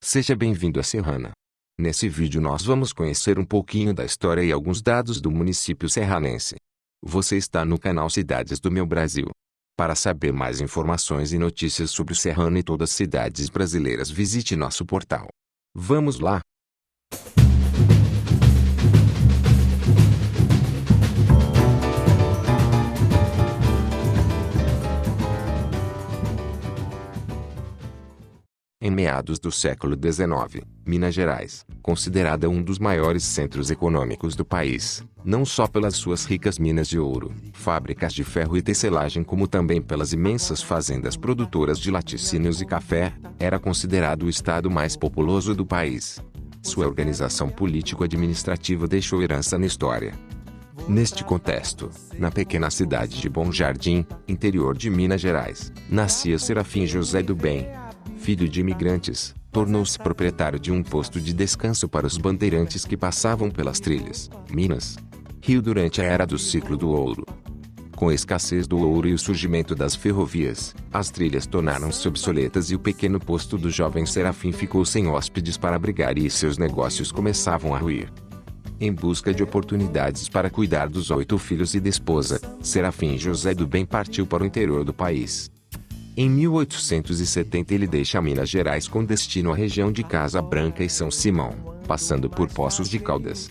Seja bem-vindo a Serrana. Nesse vídeo nós vamos conhecer um pouquinho da história e alguns dados do município serranense. Você está no canal Cidades do Meu Brasil. Para saber mais informações e notícias sobre Serrana e todas as cidades brasileiras, visite nosso portal. Vamos lá! Em meados do século XIX, Minas Gerais, considerada um dos maiores centros econômicos do país, não só pelas suas ricas minas de ouro, fábricas de ferro e tecelagem, como também pelas imensas fazendas produtoras de laticínios e café, era considerado o estado mais populoso do país. Sua organização político-administrativa deixou herança na história. Neste contexto, na pequena cidade de Bom Jardim, interior de Minas Gerais, nascia Serafim José do Bem. Filho de imigrantes, tornou-se proprietário de um posto de descanso para os bandeirantes que passavam pelas trilhas, Minas, Rio durante a Era do Ciclo do Ouro. Com a escassez do ouro e o surgimento das ferrovias, as trilhas tornaram-se obsoletas e o pequeno posto do jovem Serafim ficou sem hóspedes para abrigar e seus negócios começavam a ruir. Em busca de oportunidades para cuidar dos 8 filhos e da esposa, Serafim José do Bem partiu para o interior do país. Em 1870 ele deixa Minas Gerais com destino à região de Casa Branca e São Simão, passando por Poços de Caldas.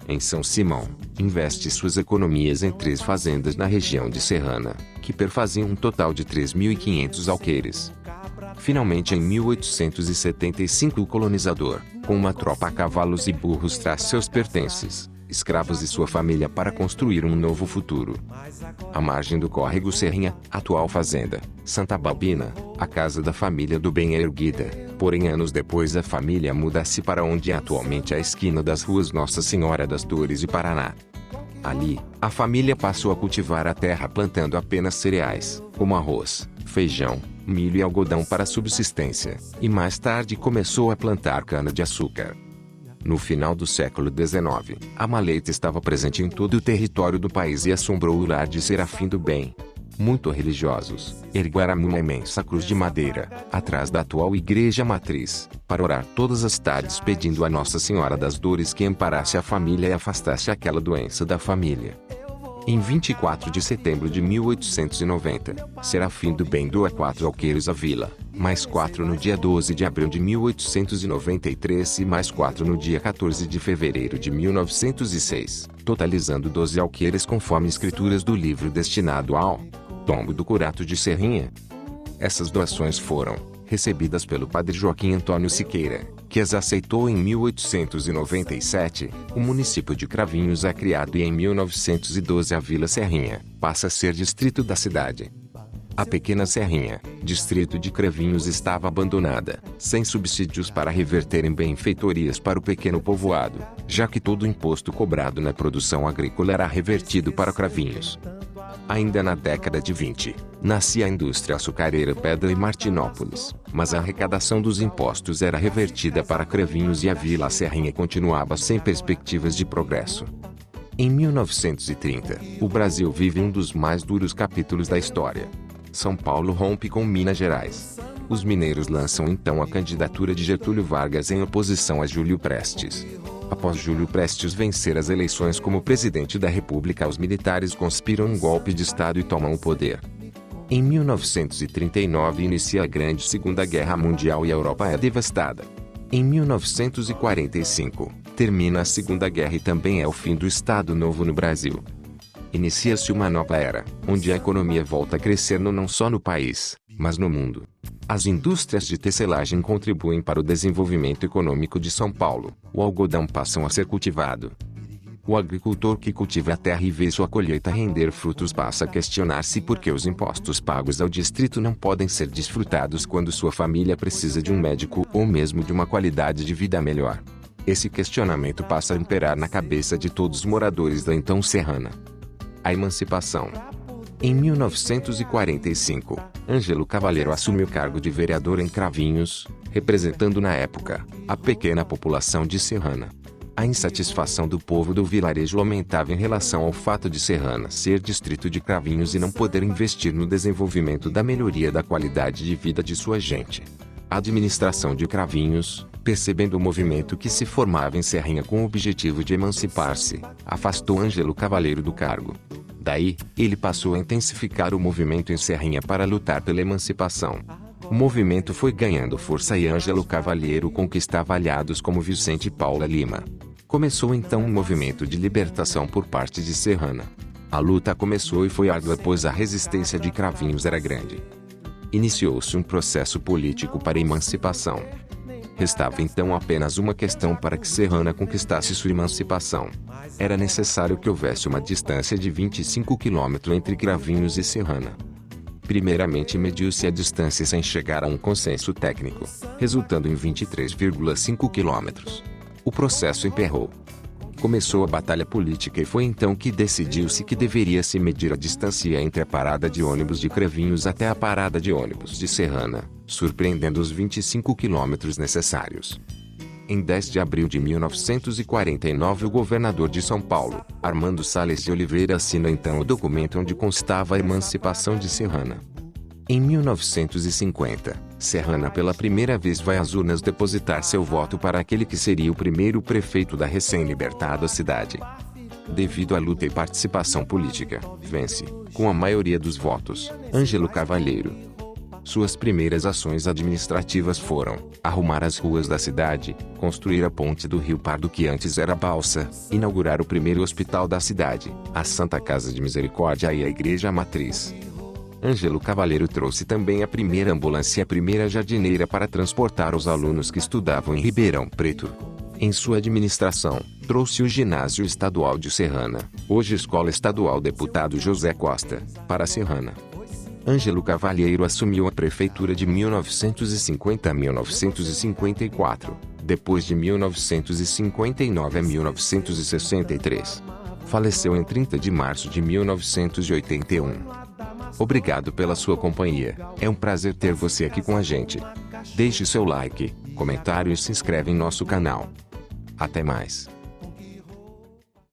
Em São Simão, investe suas economias em 3 fazendas na região de Serrana, que perfaziam um total de 3.500 alqueires. Finalmente, em 1875, o colonizador, com uma tropa a cavalos e burros, traz seus pertences, escravos e sua família para construir um novo futuro. À margem do córrego Serrinha, atual fazenda, Santa Babina, a casa da família do Bem é erguida, porém anos depois a família muda-se para onde é atualmente a esquina das ruas Nossa Senhora das Dores e Paraná. Ali, a família passou a cultivar a terra plantando apenas cereais, como arroz, feijão, milho e algodão para subsistência, e mais tarde começou a plantar cana-de-açúcar. No final do século XIX, a maleta estava presente em todo o território do país e assombrou o lar de Serafim do Bem. Muito religiosos, ergueram uma imensa cruz de madeira, atrás da atual igreja matriz, para orar todas as tardes pedindo a Nossa Senhora das Dores que amparasse a família e afastasse aquela doença da família. Em 24 de setembro de 1890, Serafim do Bem doa 4 alqueires à vila, mais 4 no dia 12 de abril de 1893 e mais 4 no dia 14 de fevereiro de 1906, totalizando 12 alqueires conforme escrituras do livro destinado ao Tombo do Curato de Serrinha. Essas doações foram recebidas pelo padre Joaquim Antônio Siqueira, que as aceitou em 1897, o município de Cravinhos é criado e em 1912 a Vila Serrinha passa a ser distrito da cidade. A pequena Serrinha, distrito de Cravinhos, estava abandonada, sem subsídios para reverter em benfeitorias para o pequeno povoado, já que todo o imposto cobrado na produção agrícola era revertido para Cravinhos. Ainda na década de 20, nascia a indústria açucareira Pedra e Martinópolis, mas a arrecadação dos impostos era revertida para Cravinhos e a Vila Serrinha continuava sem perspectivas de progresso. Em 1930, o Brasil vive um dos mais duros capítulos da história. São Paulo rompe com Minas Gerais. Os mineiros lançam então a candidatura de Getúlio Vargas em oposição a Júlio Prestes. Após Júlio Prestes vencer as eleições como presidente da República, os militares conspiram um golpe de Estado e tomam o poder. Em 1939 inicia a Grande Segunda Guerra Mundial e a Europa é devastada. Em 1945, termina a Segunda Guerra e também é o fim do Estado Novo no Brasil. Inicia-se uma nova era, onde a economia volta a crescer não só no país, mas no mundo. As indústrias de tecelagem contribuem para o desenvolvimento econômico de São Paulo, o algodão passa a ser cultivado. O agricultor que cultiva a terra e vê sua colheita render frutos passa a questionar-se por que os impostos pagos ao distrito não podem ser desfrutados quando sua família precisa de um médico ou mesmo de uma qualidade de vida melhor. Esse questionamento passa a imperar na cabeça de todos os moradores da então Serrana. A emancipação. Em 1945, Ângelo Cavaleiro assume o cargo de vereador em Cravinhos, representando na época a pequena população de Serrana. A insatisfação do povo do vilarejo aumentava em relação ao fato de Serrana ser distrito de Cravinhos e não poder investir no desenvolvimento da melhoria da qualidade de vida de sua gente. A administração de Cravinhos, percebendo o movimento que se formava em Serrinha com o objetivo de emancipar-se, afastou Ângelo Cavaleiro do cargo. Daí, ele passou a intensificar o movimento em Serrinha para lutar pela emancipação. O movimento foi ganhando força e Ângelo Cavaleiro conquistava aliados como Vicente e Paula Lima. Começou então um movimento de libertação por parte de Serrana. A luta começou e foi árdua pois a resistência de Cravinhos era grande. Iniciou-se um processo político para a emancipação. Restava então apenas uma questão para que Serrana conquistasse sua emancipação. Era necessário que houvesse uma distância de 25 km entre Cravinhos e Serrana. Primeiramente mediu-se a distância sem chegar a um consenso técnico, resultando em 23,5 km. O processo emperrou. Começou a batalha política e foi então que decidiu-se que deveria se medir a distância entre a parada de ônibus de Cravinhos até a parada de ônibus de Serrana, surpreendendo os 25 quilômetros necessários. Em 10 de abril de 1949 o governador de São Paulo, Armando Salles de Oliveira assina então o documento onde constava a emancipação de Serrana. Em 1950, Serrana pela primeira vez vai às urnas depositar seu voto para aquele que seria o primeiro prefeito da recém-libertada cidade. Devido à luta e participação política, vence, com a maioria dos votos, Ângelo Cavaleiro. Suas primeiras ações administrativas foram arrumar as ruas da cidade, construir a ponte do Rio Pardo que antes era balsa, inaugurar o primeiro hospital da cidade, a Santa Casa de Misericórdia e a Igreja Matriz. Ângelo Cavaleiro trouxe também a primeira ambulância e a primeira jardineira para transportar os alunos que estudavam em Ribeirão Preto. Em sua administração, trouxe o Ginásio Estadual de Serrana, hoje Escola Estadual Deputado José Costa, para Serrana. Ângelo Cavaleiro assumiu a prefeitura de 1950 a 1954, depois de 1959 a 1963. Faleceu em 30 de março de 1981. Obrigado pela sua companhia, é um prazer ter você aqui com a gente. Deixe seu like, comentário e se inscreve em nosso canal. Até mais.